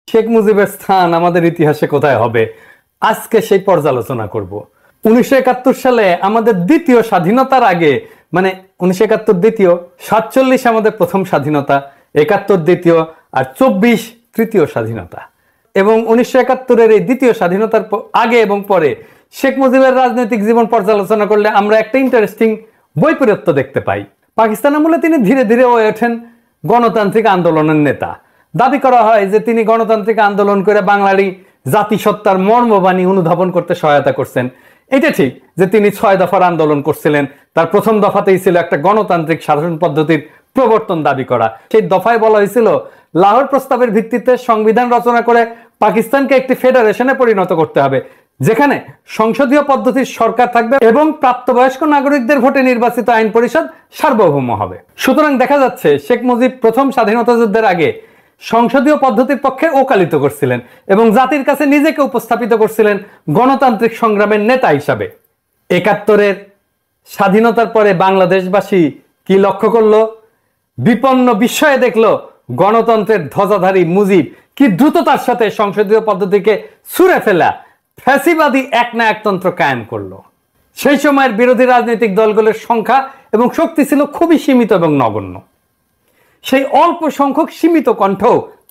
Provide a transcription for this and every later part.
শেখ মুজিবের স্থান আমাদের ইতিহাসে কোথায় হবে, আজকে সেই পর্যালোচনা করব। 1971 সালে আমাদের দ্বিতীয় স্বাধীনতার আগে, মানে 1971 দ্বিতীয়, 47 আমাদের প্রথম স্বাধীনতা, 71 দ্বিতীয়, আর 24 তৃতীয় স্বাধীনতা। এবং 1971-এর এই দ্বিতীয় স্বাধীনতার আগে এবং পরে শেখ মুজিবের রাজনৈতিক জীবন পর্যালোচনা করলে আমরা একটা ইন্টারেস্টিং বৈপরীত্য দেখতে পাই। পাকিস্তান আমলে তিনি ধীরে ধীরে হয়ে ওঠেন গণতান্ত্রিক আন্দোলনের নেতা। দাবি করা হয় যে তিনি গণতান্ত্রিক আন্দোলন করে বাঙালি জাতিসত্তার মর্মবাণী অনুধাবন করতে সহায়তা করছেন। এটা ঠিক যে তিনি 6 দফার আন্দোলন করছিলেন। তার প্রথম দফাতেই ছিল একটা গণতান্ত্রিক শাসন পদ্ধতির প্রবর্তন দাবি করা। সেই দফায় বলা হয়েছিল লাহোর প্রস্তাবের ভিত্তিতে সংবিধান রচনা করে পাকিস্তানকে একটি ফেডারেশনে পরিণত করতে হবে, যেখানে সংসদীয় পদ্ধতির সরকার থাকবে এবং প্রাপ্তবয়স্ক নাগরিকদের ভোটে নির্বাচিত আইন পরিষদ সার্বভৌম হবে। সুতরাং দেখা যাচ্ছে শেখ মুজিব প্রথম স্বাধীনতা যুদ্ধের আগে সংসদীয় পদ্ধতির পক্ষে ওকালিত করছিলেন এবং জাতির কাছে নিজেকে উপস্থাপিত করছিলেন গণতান্ত্রিক সংগ্রামের নেতা হিসাবে। 71-এর স্বাধীনতার পরে বাংলাদেশবাসী কি লক্ষ্য করলো? বিপন্ন বিস্ময়ে দেখলো গণতন্ত্রের ধ্বজাধারী মুজিব কি দ্রুততার সাথে সংসদীয় পদ্ধতিকে ছুঁড়ে ফেলা ফ্যাসিবাদী একনায়কতন্ত্র কায়েম করলো। সেই সময়ের বিরোধী রাজনৈতিক দলগুলোর সংখ্যা এবং শক্তি ছিল খুবই সীমিত এবং নগণ্য। সেই অল্প সংখ্যক সীমিত কণ্ঠ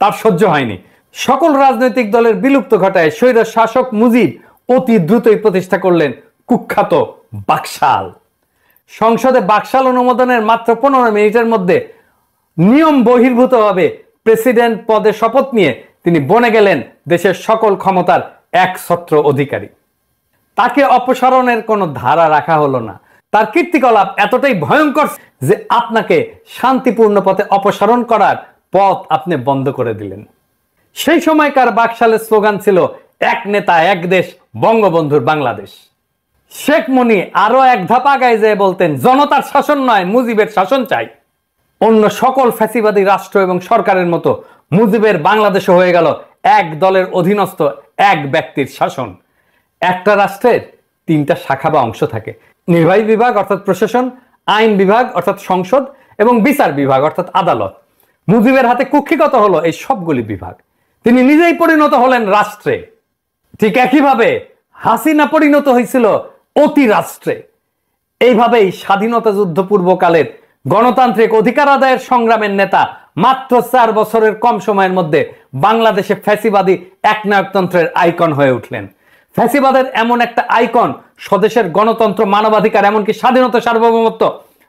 তার সহ্য হয়নি। সকল রাজনৈতিক দলের বিলুপ্ত ঘটায় স্বৈর শাসক মুজিব অতি দ্রুতই প্রতিষ্ঠা করলেন কুখ্যাত বাকশাল। সংসদে বাকশাল অনুমোদনের মাত্র 15 মিনিটের মধ্যে নিয়ম বহির্ভূতভাবে প্রেসিডেন্ট পদে শপথ নিয়ে তিনি বনে গেলেন দেশের সকল ক্ষমতার একছত্র অধিকারী। তাকে অপসারণের কোনো ধারা রাখা হলো না। তার কীর্তিকলাপ এতটাই ভয়ঙ্কর যে আপনাকে শান্তিপূর্ণ পথে অপসারণ করার পথ আপনি বন্ধ করে দিলেন। সেই সময়কার বাকশালের স্লোগান ছিল এক নেতা এক দেশ, বঙ্গবন্ধুর বাংলাদেশ। শেখ মুনি আরো এক ধাপ আগায় যেয়ে বলতেন জনতার শাসন নয়, মুজিবের শাসন চাই। অন্য সকল ফ্যাসিবাদী রাষ্ট্র এবং সরকারের মতো মুজিবের বাংলাদেশও হয়ে গেল এক দলের অধীনস্থ এক ব্যক্তির শাসন। একটা রাষ্ট্রের 3টা শাখা বা অংশ থাকে: নির্বাহী বিভাগ অর্থাৎ প্রশাসন, আইন বিভাগ অর্থাৎ সংসদ এবং বিচার বিভাগ অর্থাৎ আদালত। মুজিবের হাতে কুক্ষিগত হলো এই সবগুলি বিভাগ। তিনি নিজেই পরিণত হলেন রাষ্ট্রে। ঠিক একইভাবে হাসিনা পরিণত হয়েছিল অতি রাষ্ট্রে। এইভাবেই স্বাধীনতা যুদ্ধ পূর্বকালের গণতান্ত্রিক অধিকার আদায়ের সংগ্রামের নেতা মাত্র 4 বছরের কম সময়ের মধ্যে বাংলাদেশে ফ্যাসিবাদী একনায়কতন্ত্রের আইকন হয়ে উঠলেন। ফ্যাসিবাদের এমন একটা আইকন স্বদেশের গণতন্ত্র, মানবাধিকার, এমনকি স্বাধীনতা, সার্বভৌমত্ব,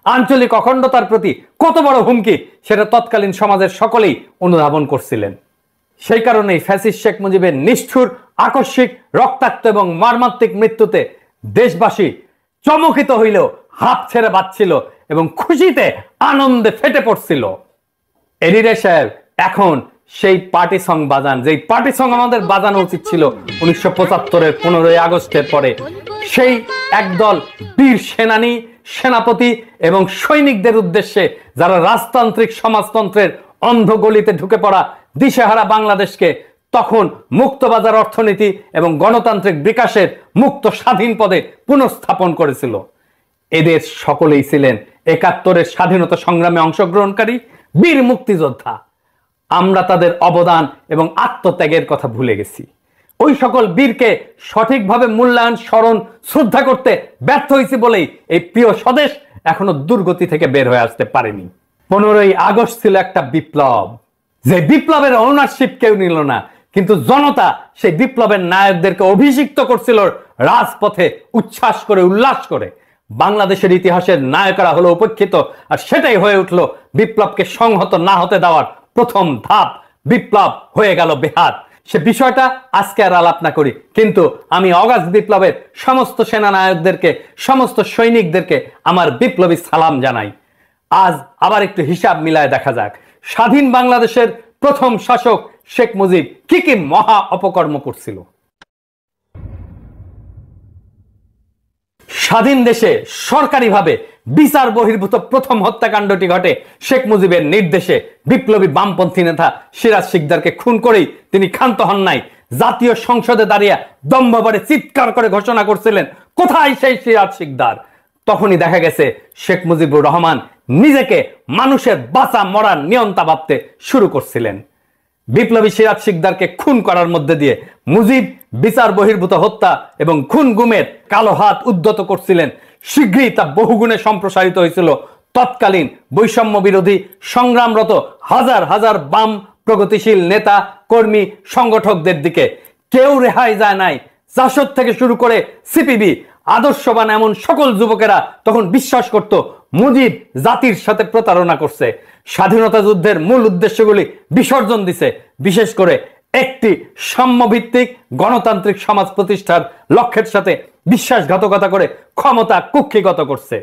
আঞ্চলিক অখণ্ডতার প্রতি কত বড় হুমকি সেটা তৎকালীন সমাজের সকলেই অনুধাবন করছিলেন। সেই কারণেই ফ্যাসিস্ট শেখ মুজিবের নিষ্ঠুর, আকস্মিক, রক্তাক্ত এবং মর্মান্তিক মৃত্যুতে দেশবাসী চমকিত হইলেও হাত ছেড়ে বাঁচছিল এবং খুশিতে আনন্দে ফেটে পড়ছিল। এডিরে সাহেব এখন সেই পার্টি সং বাজান, যেই পার্টি সং আমাদের বাজানো উচিত ছিল 1975-এর 15ই আগস্টের পরে। সেই একদল বীর সেনানী, সেনাপতি এবং সৈনিকদের উদ্দেশ্যে যারা রাজতান্ত্রিক সমাজতন্ত্রের অন্ধ গলিতে ঢুকে পড়া দিশেহারা বাংলাদেশকে তখন মুক্তবাজার অর্থনীতি এবং গণতান্ত্রিক বিকাশের মুক্ত স্বাধীন পদে পুনঃস্থাপন করেছিল। এদের সকলেই ছিলেন 71-এর স্বাধীনতা সংগ্রামে অংশগ্রহণকারী বীর মুক্তিযোদ্ধা। আমরা তাদের অবদান এবং আত্মত্যাগের কথা ভুলে গেছি। ওই সকল বীরকে সঠিকভাবে মূল্যায়ন, স্মরণ, শ্রদ্ধা করতে ব্যর্থ হয়েছি বলেই এই প্রিয় স্বদেশ এখনো দুর্গতি থেকে বের হয়ে আসতে পারেনি। 15ই আগস্ট ছিল একটা বিপ্লব, যে বিপ্লবের ওনারশিপ কেউ নিল না, কিন্তু জনতা সেই বিপ্লবের নায়কদেরকে অভিষিক্ত করছিল রাজপথে উচ্ছ্বাস করে, উল্লাস করে। বাংলাদেশের ইতিহাসের নায়করা হলো উপেক্ষিত, আর সেটাই হয়ে উঠলো বিপ্লবকে সংহত না হতে দেওয়ার প্রথম ধাপ। বিপ্লব হয়ে গেল বেহাত। সে বিষয়টা আজকে আর আলাপ না করি, কিন্তু আমি অগাস্ট বিপ্লবের সমস্ত সেনানায়কদেরকে, সমস্ত সৈনিকদেরকে আমার বিপ্লবী সালাম জানাই। আজ আবার একটু হিসাব মিলায় দেখা যাক স্বাধীন বাংলাদেশের প্রথম শাসক শেখ মুজিব কি কি মহা অপকর্ম করছিল। স্বাধীন দেশে সরকারিভাবে বিচার বহির্ভূত প্রথম হত্যাকাণ্ডটি ঘটে শেখ মুজিবের নির্দেশে। বিপ্লবী বামপন্থী নেতা সিরাজ শিকদারকে খুন করেই তিনি ক্ষান্ত হন নাই। জাতীয় সংসদে দাঁড়িয়ে দম্ভভরে চিৎকার করে ঘোষণা করছিলেন, কোথায় সেই সিরাজ শিকদার? তখনই দেখা গেছে শেখ মুজিবুর রহমান নিজেকে মানুষের বাঁচা মরার নিয়ন্তা ভাবতে শুরু করছিলেন। বিপ্লবী সিরাজ শিকদারকে খুন করার মধ্যে দিয়ে মুজিব বিচার বহির্ভূত হত্যা এবং খুন গুমের কালো হাত উদ্যত করছিলেন। শীঘ্রই তা বহুগুণে সম্প্রসারিত হয়েছিল তৎকালীন বৈষম্য বিরোধী সংগ্রামরত হাজার হাজার বাম প্রগতিশীল নেতা কর্মী সংগঠকদের দিকে। কেউ রেহাই যায় নাই। জাসদ থেকে শুরু করে সিপিবি আদর্শবান এমন সকল যুবকেরা তখন বিশ্বাস করত মুজিব জাতির সাথে প্রতারণা করছে, স্বাধীনতা যুদ্ধের মূল উদ্দেশ্যগুলি বিসর্জন দিছে, বিশেষ করে একটি সাম্যভিত্তিক গণতান্ত্রিক সমাজ প্রতিষ্ঠার লক্ষ্যের সাথে বিশ্বাসঘাতকতা করে ক্ষমতা কুক্ষিগত করছে।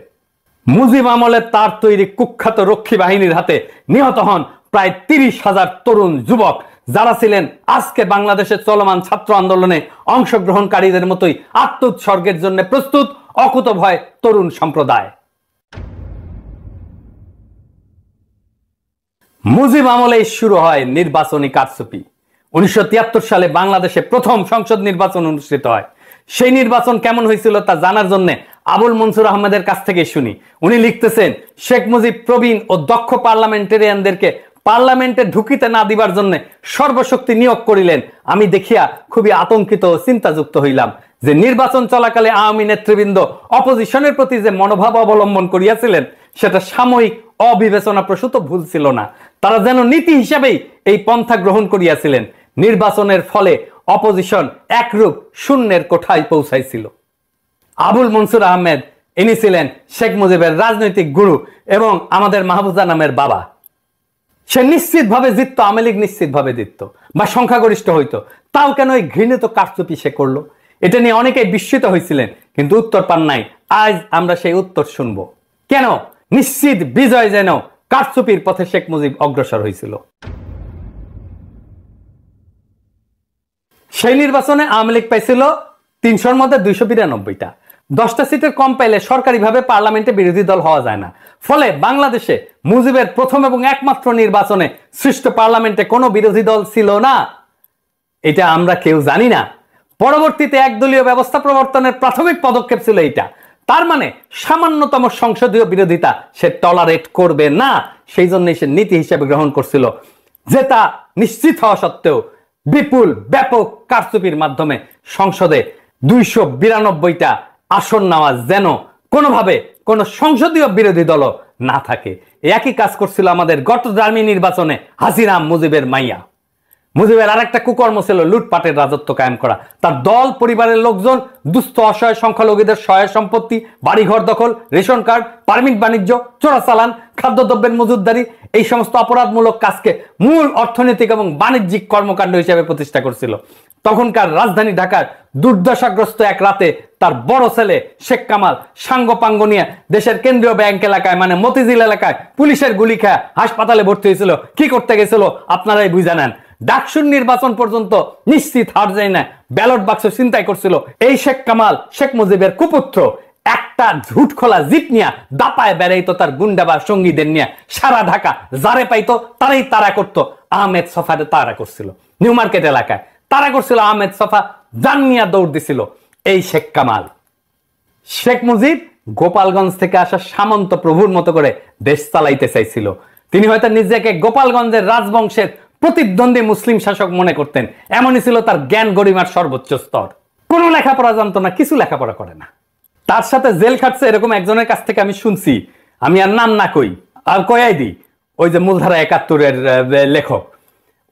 মুজিব আমলে তার তৈরি কুখ্যাত রক্ষী বাহিনীর হাতে নিহত হন প্রায় 30,000 তরুণ যুবক, যারা ছিলেন আজকে বাংলাদেশের চলমান ছাত্র আন্দোলনে অংশগ্রহণকারীদের মতোই আত্মোৎসর্গের জন্য প্রস্তুত অকুতভয় তরুণ সম্প্রদায়। মুজিব আমলে শুরু হয় নির্বাচনী কারচুপি। 1973 সালে বাংলাদেশে প্রথম সংসদ নির্বাচন অনুষ্ঠিত হয়। সেই নির্বাচন কেমন হয়েছিল তা জানার জন্য আবুল মনসুর আহমেদের কাছ থেকে শুনি। উনি লিখতেছেন, শেখ মুজিব প্রবীণ ও দক্ষ পার্লামেন্টেরিয়ানদেরকে পার্লামেন্টে ঢুকিতে না দিবার জন্য সর্বশক্তি নিয়োগ করিলেন। আমি দেখিয়া খুবই আতঙ্কিত ও চিন্তাযুক্ত হইলাম যে নির্বাচন চলাকালে আওয়ামী নেতৃবৃন্দ অপোজিশনের প্রতি যে মনোভাব অবলম্বন করিয়াছিলেন সেটা সাময়িক অবিবেচনা প্রসূত ভুল ছিল না। তারা যেন নীতি হিসাবেই এই পন্থা গ্রহণ করিয়াছিলেন। নির্বাচনের ফলে অপোজিশন একরূপ শূন্যের কোঠায় পৌঁছাইছিল। আবুল মনসুর আহমেদ ইনি ছিলেন শেখ মুজিবের রাজনৈতিক গুরু এবং আমাদের মাহফুজা নামের বাবা। সে নিশ্চিতভাবে জিততো, আওয়ামী লীগ নিশ্চিতভাবে জিততো বা সংখ্যাগরিষ্ঠ হইতো, তাও কেন এই ঘৃণিত কারচুপি সে করলো? এটা নিয়ে অনেকেই বিস্মিত হয়েছিলেন, কিন্তু উত্তর পান নাই। আজ আমরা সেই উত্তর শুনবো। কেন নিশ্চিত বিজয় যেন কারচুপির পথে শেখ মুজিব অগ্রসর হয়েছিল। সেই নির্বাচনে আওয়ামী লীগ পাইছিল 300-র মধ্যে 292টা। 10টা সিটের কম পাইলে সরকারিভাবে পার্লামেন্টে বিরোধী দল হওয়া যায় না। ফলে বাংলাদেশে মুজিবের প্রথম এবং একমাত্র নির্বাচনে সৃষ্ট পার্লামেন্টে কোনো বিরোধী দল ছিল না। এটা আমরা কেউ জানি না। পরবর্তীতে একদলীয় ব্যবস্থা প্রবর্তনের প্রাথমিক পদক্ষেপ ছিল এটা। তার মানে সামান্যতম সংসদীয় বিরোধিতা সে টলারেট করবে না। সেই জন্য সে নীতি হিসেবে গ্রহণ করছিল, যেটা নিশ্চিত হওয়া সত্ত্বেও বিপুল ব্যাপক কারচুপির মাধ্যমে সংসদে 292টা আসন নেওয়া যেন কোনোভাবে কোন সংসদীয় বিরোধী দল না থাকে। একই কাজ করছিল আমাদের গতদামি নির্বাচনে হাসিনা মুজিবের মাইয়া। মুজিবের আরেকটা কুকর্ম ছিল লুটপাটের রাজত্ব কায়েম করা। তার দল পরিবারের লোকজন দুস্থ অসহায় সংখ্যালঘুদের সহায় সম্পত্তি, বাড়িঘর দখল, রেশন কার্ড, পারমিট বাণিজ্য, চোরাচালান, খাদ্যদ্রব্যের মজুতদারি, এই সমস্ত অপরাধমূলক কাজকে মূল অর্থনৈতিক এবং বাণিজ্যিক কর্মকাণ্ড হিসেবে প্রতিষ্ঠা করছিল। তখনকার রাজধানী ঢাকার দুর্দশাগ্রস্ত এক রাতে তার বড় ছেলে শেখ কামাল সাঙ্গপাঙ্গ নিয়ে দেশের কেন্দ্রীয় ব্যাংক এলাকায় মানে মতিঝিল এলাকায় পুলিশের গুলি খায় হাসপাতালে ভর্তি হয়েছিল। কি করতে গেছিল আপনারাই বুঝে নেন। ডাকসুর নির্বাচন পর্যন্ত নিশ্চিত হার যায় না, ব্যালট বাক্স ছিনতাই করছিল। এই শেখ কামাল শেখ মুজিবের কুপুত্র একটা ঝুট খোলা জিপ নিয়ে দাপায় বেড়াইতো তার গুন্ডা বা সঙ্গীদের নিয়ে সারা ঢাকা, যারে পাইতো তারাই তারা করতো। আহমেদ সফারে তারা করছিল, নিউ মার্কেট এলাকায় তারা করছিল। আহমেদ সফা জান নিয়ে দৌড় দিছিল এই শেখ কামাল। শেখ মুজিব গোপালগঞ্জ থেকে আসা সামন্ত প্রভুর মতো করে দেশ চালাইতে চাইছিল। তিনি হয়তো নিজেকে গোপালগঞ্জের রাজবংশের প্রতিদ্বন্দ্বী মুসলিম শাসক মনে করতেন। এমনই ছিল তার জ্ঞান গরিমার সর্বোচ্চ স্তর। কোনো লেখাপড়া জানতো না, কিছু লেখাপড়া করে না। তার সাথে জেল খাটছে এরকম একজনের কাছ থেকে আমি শুনছি, আমি আর নাম না কই আর কয়াই দিই, ওই যে মূলধারা 71-এর লেখক।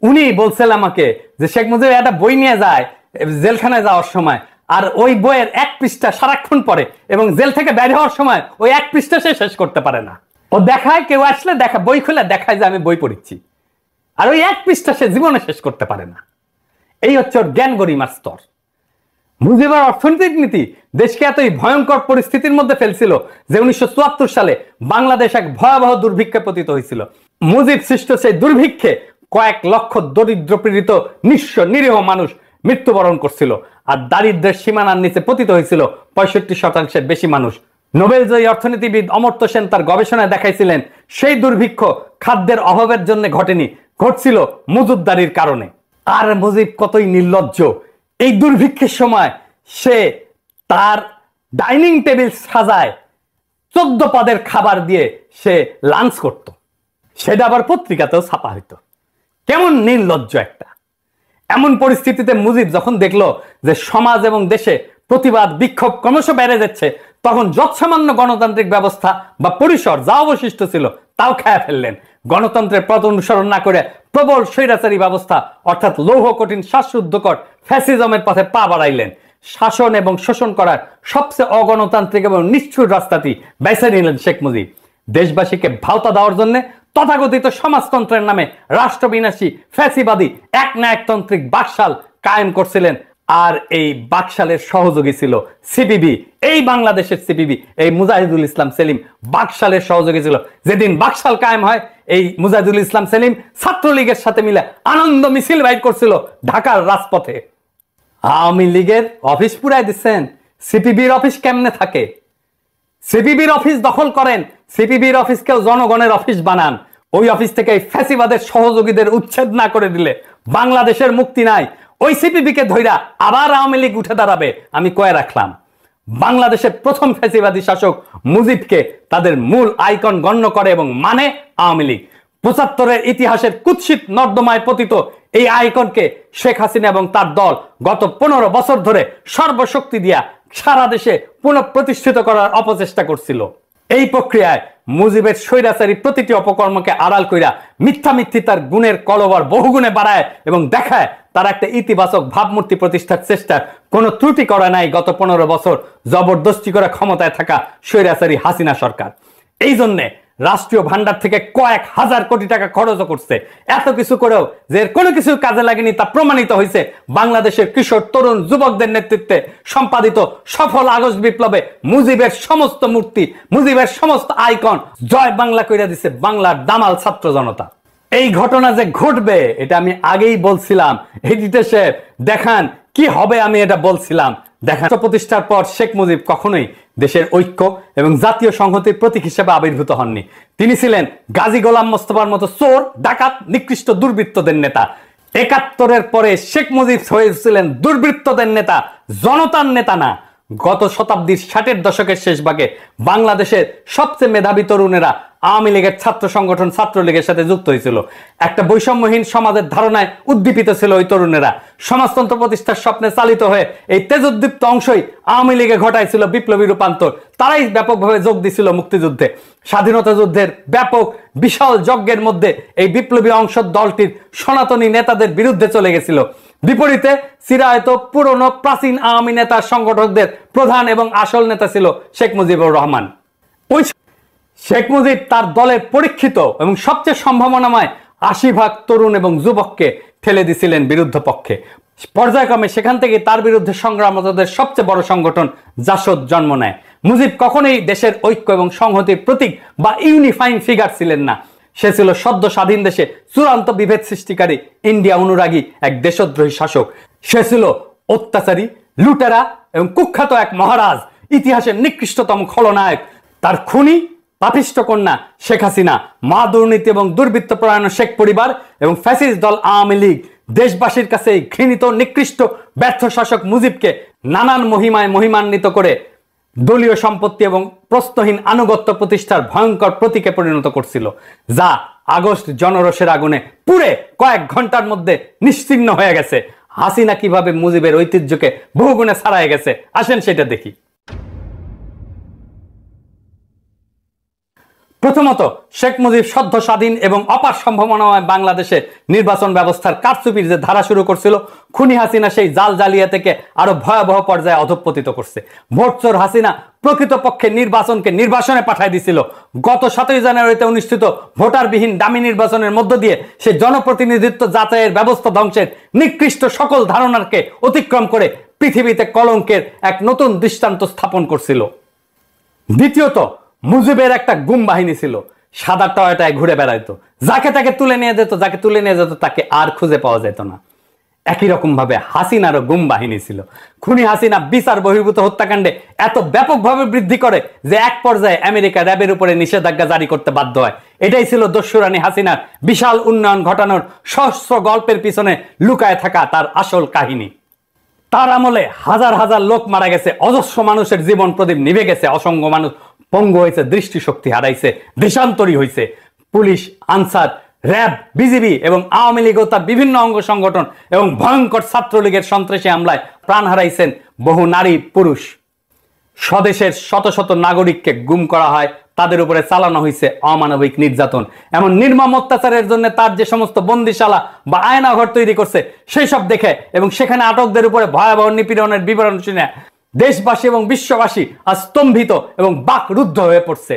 উনি বলছিল আমাকে যে শেখ মুজিব একটা বই নিয়ে যায় জেলখানায় যাওয়ার সময়, আর ওই বইয়ের 1 পৃষ্ঠা সারাক্ষণ পড়ে এবং জেল থেকে বের হওয়ার সময় ওই 1 পৃষ্ঠা সে শেষ করতে পারে না। ও দেখায়, কেউ আসলে দেখা বই খুলে দেখায় যে আমি বই পড়িচ্ছি, আর ওই 1 পৃষ্ঠা সে জীবনে শেষ করতে পারে না। এই হচ্ছে ওর জ্ঞান গরিমার স্তর। মুজিবের অর্থনৈতিক নীতি দেশকে এতই ভয়ঙ্কর পরিস্থিতির মধ্যে ফেলছিল যে 1974 সালে বাংলাদেশ এক ভয়াবহ দুর্ভিক্ষে পতিত হয়েছিল। মুজিব সৃষ্ট সেই দুর্ভিক্ষে কয়েক লক্ষ দরিদ্র পীড়িত নিঃস্ব নিরীহ মানুষ মৃত্যুবরণ করছিল, আর দারিদ্র্যের সীমানার নিচে পতিত হয়েছিল 65% বেশি মানুষ। নোবেলজয়ী অর্থনীতিবিদ অমর্ত্য সেন তার গবেষণায় দেখাইছিলেন সেই দুর্ভিক্ষ খাদ্যের অভাবের জন্য ঘটেনি, ঘটছিল মজুতদারির কারণে। আর মুজিব কতই নির্লজ্জ, এই দুর্ভিক্ষের সময় সে তার ডাইনিং টেবিল সাজায় 14 পদের খাবার দিয়ে সে লাঞ্চ করত। সেটা আবার পত্রিকাতেও ছাপা হইতো। কেমন নির্লজ্জ একটা। এমন পরিস্থিতিতে মুজিব যখন দেখলো যে সমাজ এবং দেশে প্রতিবাদ বিক্ষোভ ক্রমশ বেড়ে যাচ্ছে, তখন যৎসামান্য গণতান্ত্রিক ব্যবস্থা বা পরিসর যা অবশিষ্ট ছিল তাও খেয়ে ফেললেন। গণতন্ত্রের পথ অনুসরণ না করে প্রবল স্বৈরাচারী ব্যবস্থা অর্থাৎ লৌহ কঠিন শ্বাসরুদ্ধকর ফ্যাসিজমের পথে পা বাড়াইলেন। শাসন এবং শোষণ করার সবচেয়ে অগণতান্ত্রিক এবং নিষ্ঠুর রাস্তাটি বেছে নিলেন শেখ মুজিব। দেশবাসীকে ভাওতা দেওয়ার জন্য তথাকথিত সমাজতন্ত্রের নামে রাষ্ট্রবিনাশী ফ্যাসিবাদী একনায়কতান্ত্রিক বাকশাল কায়েম করছিলেন। আর এই বাকশালের সহযোগী ছিল সিপিবি, এই বাংলাদেশের সিপিবি, এই মুজাহিদুল ইসলাম সেলিম বাকশালের সহযোগী ছিল। যেদিন বাকশাল কায়েম হয়, এই মুজাহিদুল ইসলাম সেলিম ছাত্রলীগের সাথে মিলে আনন্দ মিছিল বাইর করছিল ঢাকার রাজপথে। আওয়ামী লীগের অফিস পুরাই দিচ্ছেন, সিপিবির অফিস কেমনে থাকে? সিপিবির অফিস দখল করেন, সিপিবির অফিসকেও জনগণের অফিস বানান। ওই অফিস থেকে ফ্যাসিবাদের সহযোগীদের উচ্ছেদ না করে দিলে বাংলাদেশের মুক্তি নাই। ওই সিপিবিকে ধইরা আবার আওয়ামী লীগ উঠে দাঁড়াবে, আমি কয়ে রাখলাম। বাংলাদেশের প্রথম ফ্যাসিবাদী শাসক মুজিবকে তাদের মূল আইকন গণ্য করে এবং মানে আওয়ামী লীগ। ৭৫-এর ইতিহাসের কুৎসিত নর্দমায় পতিত এই আইকনকে শেখ হাসিনা এবং তার দল গত ১৫ বছর ধরে সর্বশক্তি দিয়া সারা দেশে পুনঃপ্রতিষ্ঠিত করার অপচেষ্টা করছিল। এই প্রক্রিয়ায় মুজিবের স্বৈরাচারী প্রতিটি অপকর্মকে আড়াল কইরা মিথ্যামিথ্যিতার গুণের কলবর বহুগুণে বাড়ায় এবং দেখায় তার একটা ইতিবাচক ভাবমূর্তি প্রতিষ্ঠার চেষ্টার কোনো ত্রুটি করা নাই গত ১৫ বছর জবরদস্তি করে ক্ষমতায় থাকা স্বৈরাচারী হাসিনা সরকার। এই জন্যে রাষ্ট্রীয় ভান্ডার থেকে কয়েক হাজার কোটি টাকা খরচ করছে। এত কিছু করেও যে কোনো কিছু কাজে লাগেনি তা প্রমাণিত হয়েছে বাংলাদেশের কিশোর তরুণ যুবকদের নেতৃত্বে সম্পাদিত সফল আগস্ট বিপ্লবে মুজিবের সমস্ত মূর্তি, মুজিবের সমস্ত আইকন জয় বাংলা কইরা দিছে বাংলার দামাল ছাত্র জনতা। এই ঘটনা যে ঘটবে এটা আমি আগেই বলছিলাম। এডিটর সাহেব দেখান কি হবে, আমি এটা বলছিলাম। দেখা প্রতিষ্ঠার পর শেখ মুজিব কখনোই দেশের ঐক্য এবং জাতীয় সংহতির প্রতীক হিসেবে আবির্ভূত হননি। তিনি ছিলেন গাজী গোলাম মোস্তফার মতো চোর, ডাকাত, নিকৃষ্ট দুর্বৃত্তদের নেতা। ৭১-এর পরে শেখ মুজিব হয়েছিলেন দুর্বৃত্তদের নেতা, জনতার নেতা না। গত শতাব্দীর ৬০-এর দশকের শেষ ভাগে বাংলাদেশের সবচেয়ে মেধাবী তরুণেরা আওয়ামী লীগের ছাত্র সংগঠন ছাত্রলীগের সাথে যুক্ত হয়েছিল। একটা বৈষম্যহীন সমাজের ধারণায় উদ্দীপিত ছিল ওই তরুণেরা। সমাজতন্ত্র প্রতিষ্ঠার স্বপ্নে চালিত হয়ে এই তেজোদ্দীপ্ত অংশই আওয়ামী লীগে ঘটাইছিল বিপ্লবী রূপান্তর। তারাই ব্যাপকভাবে যোগ দিছিল মুক্তিযুদ্ধে। স্বাধীনতা যুদ্ধের ব্যাপক বিশাল যজ্ঞের মধ্যে এই বিপ্লবী অংশ দলটির সনাতনী নেতাদের বিরুদ্ধে চলে গেছিল। বিপরীতে চিরায়ত পুরনো প্রাচীন আওয়ামী নেতার সংগঠকদের প্রধান এবং আসল নেতা ছিল শেখ মুজিবুর রহমান। ওই শেখ মুজিব তার দলের পরীক্ষিত এবং সবচেয়ে সম্ভাবনাময় ৮০% তরুণ এবং যুবককে ঠেলে দিছিলেন বিরুদ্ধ পক্ষে। পর্যায়ক্রমে সেখান থেকে তার বিরুদ্ধে সংগ্রামরতদের সবচেয়ে বড় সংগঠন জাসদ জন্ম নেয়। মুজিব কখনোই দেশের ঐক্য এবং সংহতির প্রতীক বা ইউনিফাইং ফিগার ছিলেন না। সে ছিল সদ্য স্বাধীন দেশে চূড়ান্ত বিভেদ সৃষ্টিকারী ইন্ডিয়া অনুরাগী এক দেশদ্রোহী শাসক। সে ছিল অত্যাচারী, লুটেরা এবং কুখ্যাত এক মহারাজ, ইতিহাসের নিকৃষ্টতম খলনায়ক। তার খুনি পাপিষ্ট কন্যা শেখ হাসিনা, মা দুর্নীতি এবং দুর্বৃত্ত পরায়ণ শেখ পরিবার এবং ফ্যাসিস্ট দল আওয়ামী লীগ দেশবাসীর কাছে এই ঘৃণিত নিকৃষ্ট ব্যর্থ শাসক মুজিবকে নানান মহিমায় মহিমান্বিত করে দলীয় সম্পত্তি এবং প্রশ্নহীন আনুগত্য প্রতিষ্ঠার ভয়ঙ্কর প্রতীকে পরিণত করছিল, যা আগস্ট জনরোষের আগুনে পুড়ে কয়েক ঘন্টার মধ্যে নিশ্চিহ্ন হয়ে গেছে। হাসিনা কিভাবে মুজিবের ঐতিহ্যকে বহুগুণে ছাড়াই গেছে, আসেন সেটা দেখি। প্রথমত, শেখ মুজিব সদ্য স্বাধীন এবং অপার সম্ভাবনাময় বাংলাদেশে নির্বাচন ব্যবস্থার কারচুপির যে ধারা শুরু করছিল, খুনি হাসিনা সেই জাল জালিয়া থেকে আরো ভয়াবহ পর্যায়ে অধঃপতিত করছে। ভোটচোর হাসিনা প্রকৃতপক্ষে নির্বাচনকে নির্বাসনে পাঠায় দিছিল। গত ৭ই জানুয়ারিতে অনুষ্ঠিত ভোটারবিহীন ডামি নির্বাচনের মধ্য দিয়ে সে জনপ্রতিনিধিত্ব যাচাইয়ের ব্যবস্থা ধ্বংসের নিকৃষ্ট সকল ধারণাকে অতিক্রম করে পৃথিবীতে কলঙ্কের এক নতুন দৃষ্টান্ত স্থাপন করছিল। দ্বিতীয়ত, মুজিবের একটা গুম বাহিনী ছিল, সাদা টয়টায় ঘুরে বেড়াইতো, যাকে তাকে তুলে নিয়ে যেত, যাকে তুলে নিয়ে যেত তাকে আর খুঁজে পাওয়া যেত না। একই রকম ভাবে হাসিনারও গুম বাহিনী ছিল। খুনি হাসিনা বিচার বহির্ভূত হত্যাকাণ্ডে এত ব্যাপকভাবে বৃদ্ধি করে যে এক পর্যায়ে আমেরিকা র্যাবের উপরে নিষেধাজ্ঞা জারি করতে বাধ্য হয়। এটাই ছিল দস্যুরানী হাসিনার বিশাল উন্নয়ন ঘটানোর সহস্র গল্পের পিছনে লুকায় থাকা তার আসল কাহিনী। তার আমলে হাজার হাজার লোক মারা গেছে, অজস্র মানুষের জীবন প্রদীপ নিভে গেছে, অসংখ্য মানুষ পঙ্গু হয়েছে, দৃষ্টিশক্তি হারাইছে, দেশান্তরী হয়েছে। পুলিশ, আনসার, র্যাব, বিজিবি এবং আওয়ামী লীগ ও তার বিভিন্ন অঙ্গ সংগঠন এবং ভয়ঙ্কর ছাত্রলীগের সন্ত্রাসী হামলায় প্রাণ হারাইছেন বহু নারী পুরুষ। স্বদেশের শত শত নাগরিককে গুম করা হয়, তাদের উপরে চালানো হয়েছে অমানবিক নির্যাতন। এমন নির্মম অত্যাচারের জন্য তার যে সমস্ত বন্দিশালা বা আয়নাঘর তৈরি করছে সেই সব দেখে এবং সেখানে আটকদের উপরে ভয়াবহ নিপীড়নের বিবরণ শুনে দেশবাসী এবং বিশ্ববাসী আজ স্তম্ভিত এবং বাকরুদ্ধ হয়ে পড়ছে।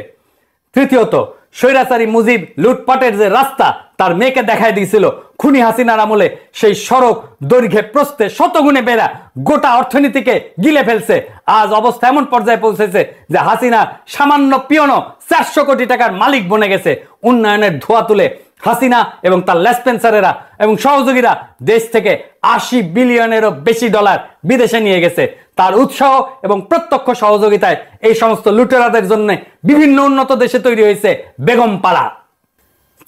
তৃতীয়ত, স্বৈরাচারী মুজিব লুটপাটের যে রাস্তা তার মেয়েকে দেখায় দিয়েছিল, খুনি হাসিনার আমলে সেই সড়ক দৈর্ঘ্যে প্রস্থে শতগুণে বেড়া গোটা অর্থনীতিকে গিলে ফেলছে। আজ অবস্থা এমন পর্যায়ে পৌঁছেছে যে হাসিনা সামান্য পিয়নো 400 কোটি টাকার মালিক বনে গেছে। উন্নয়নের ধোঁয়া তুলে হাসিনা এবং তার লেসপেন্সারেরা এবং সহযোগীরা দেশ থেকে 80 বিলিয়নেরও বেশি ডলার বিদেশে নিয়ে গেছে। তার উৎসাহ এবং প্রত্যক্ষ সহযোগিতায় এই সমস্ত লুটেরাদের জন্য বিভিন্ন উন্নত দেশে তৈরি হয়েছে বেগম পাড়া।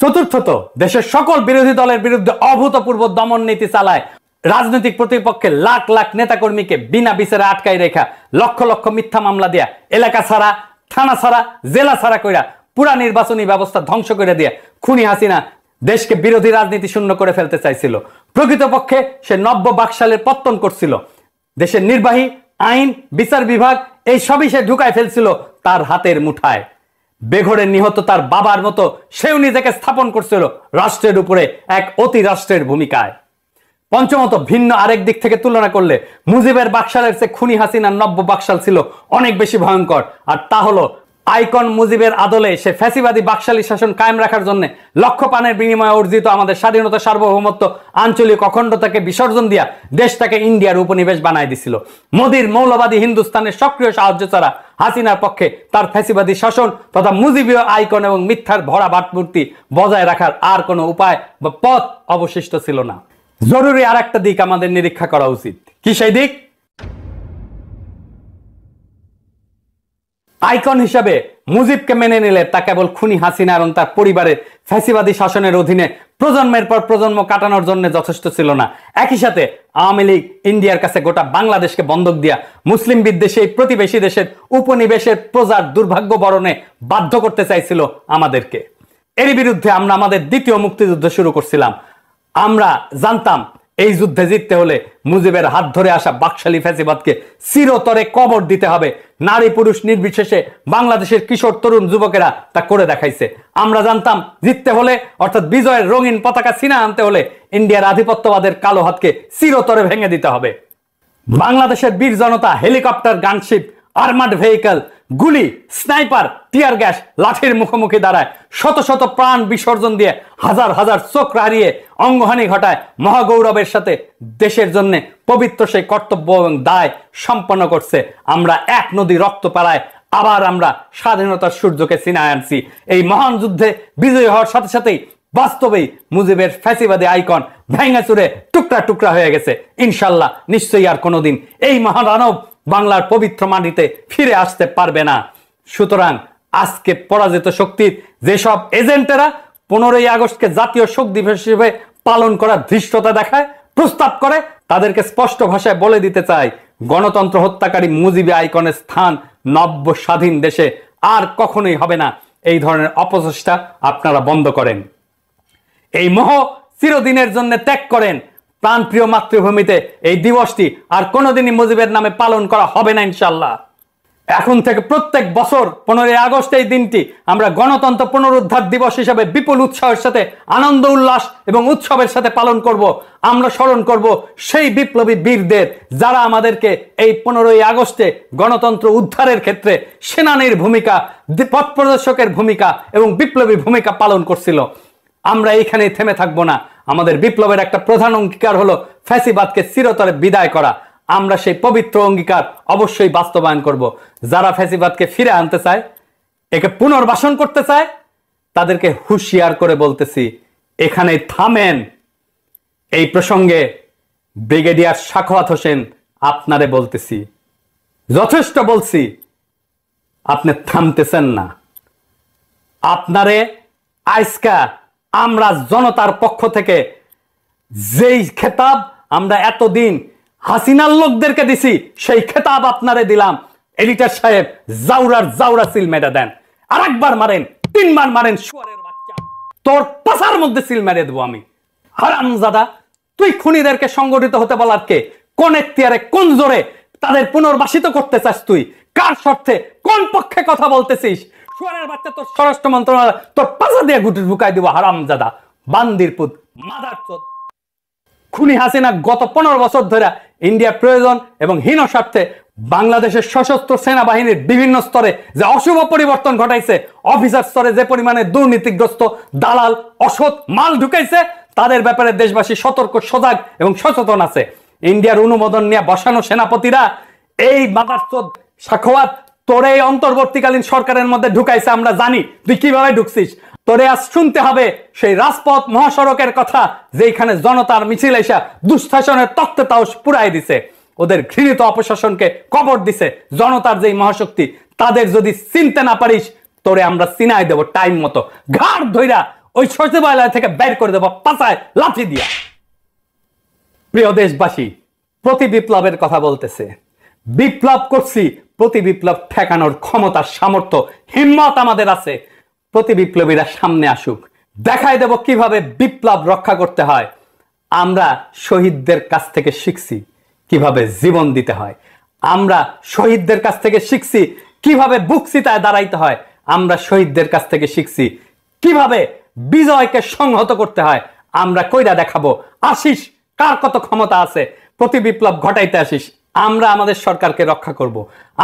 চতুর্থত, দেশের সকল বিরোধী দলের বিরুদ্ধে অভূতপূর্ব দমন নীতি চালায়। রাজনৈতিক প্রতিপক্ষের লাখ লাখ নেতাকর্মীকে বিনা বিচারে আটকাই রেখা, লক্ষ লক্ষ মিথ্যা মামলা দিয়া, এলাকা ছাড়া, থানা ছাড়া, জেলা ছাড়া কইরা, পুরা নির্বাচনী ব্যবস্থা ধ্বংস করে দিয়ে খুনি হাসিনা দেশকে বিরোধী রাজনীতি শূন্য করে ফেলতে চাইছিল। প্রকৃতপক্ষে সে নব্য বাকশালের পত্তন করছিল। দেশের নির্বাহী, আইন, বিচার বিভাগ এই সবই সে ঢুকায় ফেলছিল তার হাতের মুঠায়। বেঘরে নিহত তার বাবার মতো সেও নিজেকে স্থাপন করছিল রাষ্ট্রের উপরে এক অতি রাষ্ট্রের ভূমিকায়। পঞ্চমত, ভিন্ন আরেক দিক থেকে তুলনা করলে মুজিবের বাকশালের চেয়ে খুনি হাসিনার নব্য বাকশাল ছিল অনেক বেশি ভয়ঙ্কর। আর তা হলো আইকন মুজিবের আদলে সে ফ্যাসিবাদী বাকশালী শাসন কায়েম রাখার জন্য লক্ষ পানের বিনিময়ে অর্জিত আমাদের স্বাধীনতা, সার্বভৌমত্ব, আঞ্চলিক অখণ্ডতাকে বিসর্জন দিয়া দেশটাকে ইন্ডিয়ার উপনিবেশ বানায় দিছিল। মোদির মৌলবাদী হিন্দুস্তানের সক্রিয় সাহায্য ছাড়া হাসিনার পক্ষে তার ফ্যাসিবাদী শাসন তথা মুজিবীয় আইকন এবং মিথ্যার ভরা ভাবমূর্তি বজায় রাখার আর কোনো উপায় বা পথ অবশিষ্ট ছিল না। জরুরি আর একটা দিক আমাদের নিরীক্ষা করা উচিত। কি সেই দিক? আইকন হিসাবে মুজিবকে মেনে নিলে তা কেবল খুনি হাসিনা এবং তার পরিবারের ফ্যাসিবাদী শাসনের অধীনে প্রজন্মের পর প্রজন্ম কাটানোর জন্য যথেষ্ট ছিল না। একই সাথে আওয়ামী লীগ ইন্ডিয়ার কাছে গোটা বাংলাদেশকে বন্ধক দিয়া মুসলিম বিদ্বেষী এই প্রতিবেশী দেশের উপনিবেশের প্রজার দুর্ভাগ্য বরণে বাধ্য করতে চাইছিল আমাদেরকে। এর বিরুদ্ধে আমরা আমাদের দ্বিতীয় মুক্তিযুদ্ধ শুরু করছিলাম। আমরা জানতাম এই যুদ্ধে জিততে হলে মুজিবের হাত ধরে আসা বাকশালী ফ্যাসিবাদকে চিরতরে কবর দিতে হবে। নারী পুরুষ নির্বিশেষে বাংলাদেশের কিশোর তরুণ যুবকেরা তা করে দেখাইছে। আমরা জানতাম জিততে হলে অর্থাৎ বিজয়ের রঙিন পতাকা ছিনা আনতে হলে ইন্ডিয়ার আধিপত্যবাদের কালো হাতকে চিরতরে ভেঙে দিতে হবে। বাংলাদেশের বীর জনতা হেলিকপ্টার, গানশিপ, আর্মাড ভেহিকল, গুলি, স্নাইপার, টিয়ার গ্যাস, লাঠির মুখোমুখি দাঁড়ায় শত শত প্রাণ বিসর্জন দিয়ে হাজার হাজার চোখ হারিয়ে অঙ্গহানি ঘটায় মহাগৌরবের সাথে দেশের জন্য পবিত্র সেই কর্তব্য এবং দায় সম্পন্ন করছে। আমরা এক নদী রক্ত পাড়ায় আবার আমরা স্বাধীনতার সূর্যকে ছিনায় আনছি। এই মহান যুদ্ধে বিজয়ী হওয়ার সাথে সাথেই বাস্তবেই মুজিবের ফ্যাসিবাদী আইকন ভেঙে চুরে টুকরা টুকরা হয়ে গেছে। ইনশাল্লাহ নিশ্চয়ই আর কোনোদিন এই মহাদানব বাংলার পবিত্র মাটিতে ফিরে আসতে পারবে না। সুতরাং আজকে পরাজিত শক্তির যেসব এজেন্টেরা 15ই আগস্টকে জাতীয় শোক দিবস হিসেবে পালন করার ধৃষ্টতা দেখায়, প্রস্তাব করে, তাদেরকে স্পষ্ট ভাষায় বলে দিতে চাই, গণতন্ত্র হত্যাকারী মুজিবী আইকনের স্থান নব্য স্বাধীন দেশে আর কখনোই হবে না। এই ধরনের অপচেষ্টা আপনারা বন্ধ করেন। এই মোহ চিরদিনের জন্য ত্যাগ করেন। প্রাণপ্রিয় মাতৃভূমিতে এই দিবসটি আর কোনোদিনই মুজিবের নামে পালন করা হবে না ইনশাল্লাহ। এখন থেকে প্রত্যেক বছর 15ই আগস্ট এই দিনটি আমরা গণতন্ত্র পুনরুদ্ধার দিবস হিসেবে বিপুল উৎসাহের সাথে আনন্দ উল্লাস এবং উৎসবের সাথে পালন করব। আমরা স্মরণ করব সেই বিপ্লবী বীরদের যারা আমাদেরকে এই 15ই আগস্টে গণতন্ত্র উদ্ধারের ক্ষেত্রে সেনানীর ভূমিকা, পথ প্রদর্শকের ভূমিকা এবং বিপ্লবী ভূমিকা পালন করছিল। আমরা এইখানেই থেমে থাকবো না। আমাদের বিপ্লবের একটা প্রধান অঙ্গীকার হলো ফ্যাসিবাদকে চিরতরে বিদায় করা। আমরা সেই পবিত্র অঙ্গীকার অবশ্যই বাস্তবায়ন করব। যারা ফ্যাসিবাদকে ফিরে আনতে চায়, একে পুনর্বাসন করতে চায়, তাদেরকে হুঁশিয়ার করে বলতেছি, এখানে থামেন। এই প্রসঙ্গে ব্রিগেডিয়ার সাখাওয়াত হোসেন আপনারে বলতেছি, যথেষ্ট বলছি, আপনি থামতেছেন না। আপনারে আজকা আমরা জনতার পক্ষ থেকে যেই খেতাব আমরা এতদিন হাসিনার লোকদেরকে দিছি, সেই খেতাব আপনারে দিলাম। এডিটর সাহেব জাউরার জাউরা সিল মেরে দেন। আর একবার মারেন, 3 বার মারেন, শুয়ারের বাচ্চা। তোর পাছার মধ্যে সিল মেরে দেবো আমি। হারামজাদা, তুই খুনিদেরকে সংগঠিত হতে বলার কে? কোন এখতিয়ারে, কোন জোরে তাদের পুনর্বাসিত করতে চাস? তুই কার স্বার্থে, কোন পক্ষে কথা বলতেছিস? শুয়ারের বাচ্চা, তোর স্বরাষ্ট্র মন্ত্রণালয় তোর পাছা দিয়ে গুটি ঢুকাই দিব। হারামজাদা, বান্দির পুত, মাদারচোদ। খুনি হাসিনা গত 15 বছর ধরে ইন্ডিয়া প্রয়োজন এবং হীন স্বার্থে বাংলাদেশের সশস্ত্র সেনাবাহিনীর বিভিন্ন স্তরে যে অশুভ পরিবর্তন ঘটাইছে, অফিসার স্তরে যে পরিমাণে দুর্নীতিগ্রস্ত দালাল অসৎ মাল ঢুকাইছে, তাদের ব্যাপারে দেশবাসী সতর্ক, সজাগ এবং সচেতন আছে। ইন্ডিয়ার অনুমোদন নিয়ে বসানো সেনাপতিরা এই মাদারচোদ সাখওয়াত তোরে এই অন্তর্বর্তীকালীন সরকারের মধ্যে ঢুকাইছে। আমরা জানি তুই কিভাবে ঢুকছিস। তোরে আজ শুনতে হবে সেই রাজপথ মহাসড়কের কথা, যেখানে জনতার মিছিল এসা দুঃশাসনের তক্তে তাওস পুরাই দিছে, ওদের ঘৃণিত অপশাসনকে কবর দিছে। জনতার যেই মহাশক্তি, তাদের যদি চিনতে না পারিস, তোরে আমরা চিনাই দেব টাইম মতো। ঘাড় ধইরা ওই সচিবালয় থেকে বের করে দেব পাছায় লাঠি দিয়া। প্রিয় দেশবাসী, প্রতি বিপ্লবের কথা বলতেছে। বিপ্লব করছি, প্রতি বিপ্লব ঠেকানোর ক্ষমতা, সামর্থ্য, হিম্মত আমাদের আছে। প্রতি বিপ্লবীরা সামনে আসুক, দেখাই দেব কিভাবে বিপ্লব রক্ষা করতে হয়। আমরা শহীদদের কাছ থেকে শিখছি কিভাবে জীবন দিতে হয়। আমরা শহীদদের কাছ থেকে শিখছি কিভাবে বুক চিতায় দাঁড়াইতে হয়। আমরা শহীদদের কাছ থেকে শিখছি কিভাবে বিজয়কে সংহত করতে হয়। আমরা কইরা দেখাবো। আসিস, কার কত ক্ষমতা আছে, প্রতি বিপ্লব ঘটাইতে আসিস। আমরা আমাদের সরকারকে রক্ষা করব,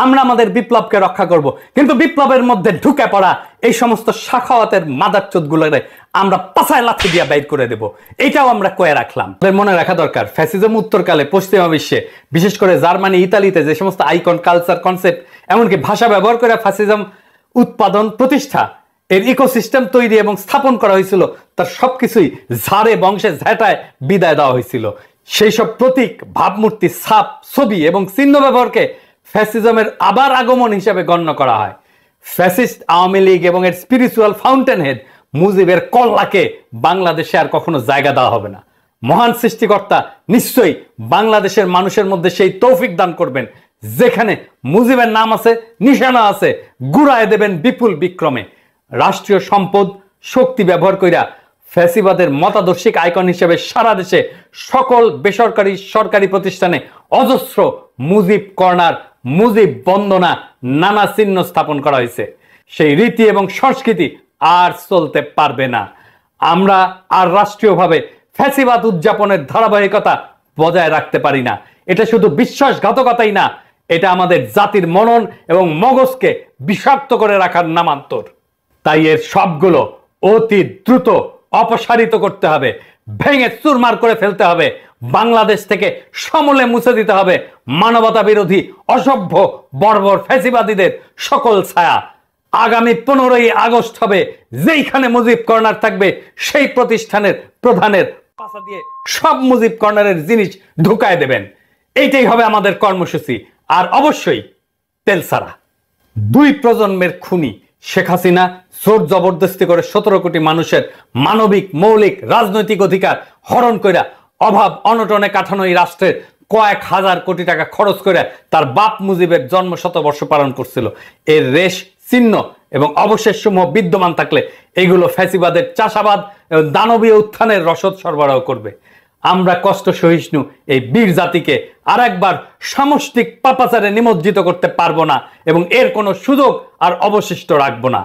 আমরা আমাদের বিপ্লবকে রক্ষা করব। কিন্তু বিপ্লবের মধ্যে ঢুকে পড়া এই সমস্ত সাখাওয়াতের মাদারচোদ গুলোরে আমরা পাছায় লাথি দিয়ে বাইর করে দেব। এটাও আমরা কয়ে রাখলাম। মনে রাখা দরকার, ফ্যাসিজম উত্তরকালে পশ্চিমা বিশ্বে, বিশেষ করে জার্মানি, ইতালিতে যে সমস্ত আইকন, কালচার, কনসেপ্ট, এমনকি ভাষা ব্যবহার করে ফ্যাসিজম উৎপাদন, প্রতিষ্ঠা, এর ইকোসিস্টেম তৈরি এবং স্থাপন করা হয়েছিল, তার সবকিছুই ঝাড়ে বংশে ঝেঁটায় বিদায় দেওয়া হয়েছিল। সেই সব প্রতীক, ভাবমূর্তি, ছাপ, ছবি এবং চিহ্ন ব্যবহারকে ফ্যাসিজমের আবার আগমন হিসেবে গণ্য করা হয়। ফ্যাসিস্ট আওয়ামী লীগ এবং এর স্পিরিচুয়াল ফাউন্টেন হেড মুজিবের কল্লাকে বাংলাদেশে আর কখনো জায়গা দেওয়া হবে না। মহান সৃষ্টিকর্তা নিশ্চয়ই বাংলাদেশের মানুষের মধ্যে সেই তৌফিক দান করবেন, যেখানে মুজিবের নাম আছে, নিশানা আছে, গুড়ায় দেবেন বিপুল বিক্রমে। রাষ্ট্রীয় সম্পদ শক্তি ব্যবহার কইরা ফ্যাসিবাদের মতাদর্শিক আইকন হিসেবে সারা দেশে সকল বেসরকারি, সরকারি প্রতিষ্ঠানে অজস্র মুজিব কর্নার, মুজিব বন্দনা, নানা চিহ্ন স্থাপন করা হয়েছে। সেই রীতি এবং সংস্কৃতি আর চলতে পারবে না। আমরা আর রাষ্ট্রীয়ভাবে ফ্যাসিবাদ উদযাপনের ধারাবাহিকতা বজায় রাখতে পারি না। এটা শুধু বিশ্বাসঘাতকতাই না, এটা আমাদের জাতির মনন এবং মগজকে বিষাক্ত করে রাখার নামান্তর। তাই এর সবগুলো অতি দ্রুত অপসারিত করতে হবে, ভেঙে চুরমার করে ফেলতে হবে। বাংলাদেশ থেকে সমূলে মুছে দিতে হবে মানবতা বিরোধী, অসভ্য, বর্বর ফ্যাসিবাদীদের সকল ছায়া। আগামী 15ই আগস্ট হবে, যেইখানে মুজিব কর্নার থাকবে সেই প্রতিষ্ঠানের প্রধানের পাশা দিয়ে সব মুজিব কর্নারের জিনিস ঢুকায় দেবেন। এইটাই হবে আমাদের কর্মসূচি। আর অবশ্যই তেলসারা। 2 প্রজন্মের খুনি শেখ হাসিনা জোর জবরদস্তি করে 17 কোটি মানুষের মানবিক, মৌলিক, রাজনৈতিক অধিকার হরণ কইরা অভাব অনটনে কাঠানো এই রাষ্ট্রের কয়েক হাজার কোটি টাকা খরচ করে তার বাপ মুজিবের জন্ম শতবর্ষ পালন করছিল। এর রেশ, চিহ্ন এবং অবশেষ সমূহ বিদ্যমান থাকলে এগুলো ফ্যাসিবাদের চাষাবাদ এবং দানবীয় উত্থানের রসদ সরবরাহ করবে। আমরা কষ্ট সহিষ্ণু এই বীর জাতিকে আর একবার সামষ্টিক পাপাচারে নিমজ্জিত করতে পারবো না এবং এর কোনো সুযোগ আর অবশিষ্ট রাখবো না।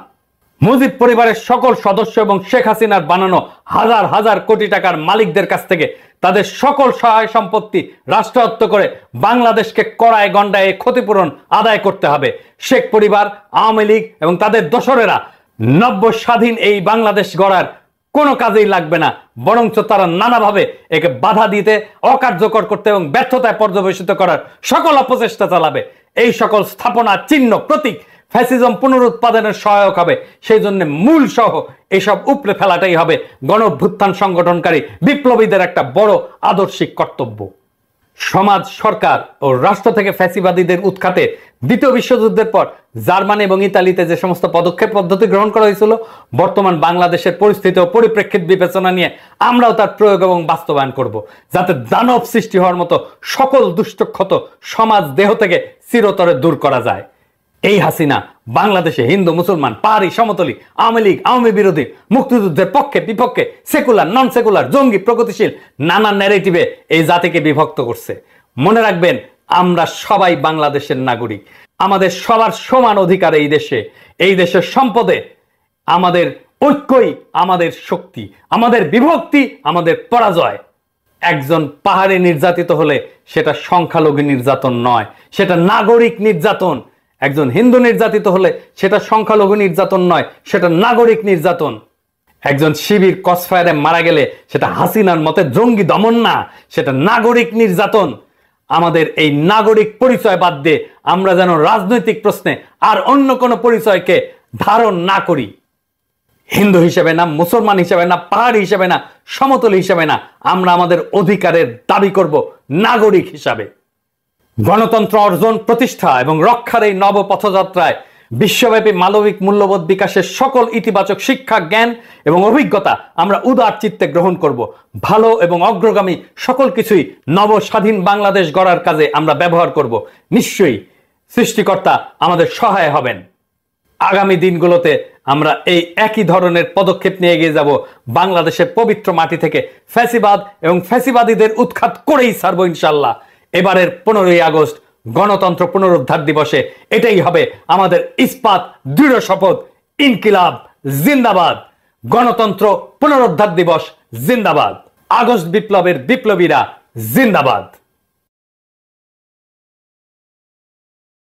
মুজিব পরিবারের সকল সদস্য এবং শেখ হাসিনার বানানো হাজার হাজার কোটি টাকার মালিকদের কাছ থেকে তাদের সকল সহায় সম্পত্তি রাষ্ট্রায়ত্ত করে বাংলাদেশকে কড়ায় গন্ডায় ক্ষতিপূরণ আদায় করতে হবে। শেখ পরিবার, আওয়ামী লীগ এবং তাদের দোসরেরা নব্য স্বাধীন এই বাংলাদেশ গড়ার কোনো কাজেই লাগবে না, বরঞ্চ তারা নানাভাবে একে বাধা দিতে, অকার্যকর করতে এবং ব্যর্থতায় পর্যবেসিত করার সকল অপচেষ্টা চালাবে। এই সকল স্থাপনা, চিহ্ন, প্রতীক ফ্যাসিজম পুনরুৎপাদনের সহায়ক হবে। সেই জন্য মূল সহ এসব উপড়ে ফেলাটাই হবে গণঅভ্যুত্থান সংগঠনকারী বিপ্লবীদের একটা বড় আদর্শিক কর্তব্য। সমাজ, সরকার ও রাষ্ট্র থেকে ফ্যাসিবাদীদের উৎখাতে দ্বিতীয় বিশ্বযুদ্ধের পর জার্মানি এবং ইতালিতে যে সমস্ত পদক্ষেপ পদ্ধতি গ্রহণ করা হয়েছিল, বর্তমান বাংলাদেশের পরিস্থিতি ও পরিপ্রেক্ষিত বিবেচনা নিয়ে আমরাও তার প্রয়োগ এবং বাস্তবায়ন করব, যাতে দানব সৃষ্টি হওয়ার মতো সকল দুষ্টক্ষত সমাজ দেহ থেকে চিরতরে দূর করা যায়। এই হাসিনা বাংলাদেশে হিন্দু মুসলমান পাহাড়ি সমতলী আওয়ামী লীগ আওয়ামী বিরোধী মুক্তিযুদ্ধের পক্ষে বিপক্ষে সেকুলার নন সেকুলার জঙ্গি প্রগতিশীল নানা ন্যারেটিভে এই জাতিকে বিভক্ত করছে। মনে রাখবেন, আমরা সবাই বাংলাদেশের নাগরিক, আমাদের সবার সমান অধিকার এই দেশের সম্পদে। আমাদের ঐক্যই আমাদের শক্তি, আমাদের বিভক্তি আমাদের পরাজয়। একজন পাহাড়ে নির্যাতিত হলে সেটা সংখ্যালঘু নির্যাতন নয়, সেটা নাগরিক নির্যাতন। একজন হিন্দু নির্যাতিত হলে সেটা সংখ্যালঘু নির্যাতন নয়, সেটা নাগরিক নির্যাতন। একজন শিবির ক্রসফায়ারে মারা গেলে সেটা হাসিনার মতে জঙ্গি দমন না, সেটা নাগরিক নির্যাতন। আমাদের এই নাগরিক পরিচয় বাদ দিয়ে আমরা যেন রাজনৈতিক প্রশ্নে আর অন্য কোনো পরিচয়কে ধারণ না করি। হিন্দু হিসেবে না, মুসলমান হিসেবে না, পাহাড়ি হিসেবে না, সমতল হিসেবে না, আমরা আমাদের অধিকারের দাবি করব নাগরিক হিসাবে। গণতন্ত্র অর্জন, প্রতিষ্ঠা এবং রক্ষার এই নব পথযাত্রায় বিশ্বব্যাপী মানবিক মূল্যবোধ বিকাশের সকল ইতিবাচক শিক্ষা, জ্ঞান এবং অভিজ্ঞতা আমরা উদার চিত্তে গ্রহণ করব। ভালো এবং অগ্রগামী সকল কিছুই নব স্বাধীন বাংলাদেশ গড়ার কাজে আমরা ব্যবহার করব। নিশ্চয়ই সৃষ্টিকর্তা আমাদের সহায় হবেন। আগামী দিনগুলোতে আমরা এই একই ধরনের পদক্ষেপ নিয়ে এগিয়ে যাব। বাংলাদেশের পবিত্র মাটি থেকে ফ্যাসিবাদ এবং ফ্যাসিবাদীদের উৎখাত করেই ছাড়বো ইনশাল্লাহ। এবারের 15ই আগস্ট গণতন্ত্র পুনরুদ্ধার দিবসে এটাই হবে আমাদের ইস্পাত দৃঢ় শপথ। ইনকিলাব জিন্দাবাদ, গণতন্ত্র পুনরুদ্ধার দিবস জিন্দাবাদ, আগস্ট বিপ্লবের বিপ্লবীরা জিন্দাবাদ।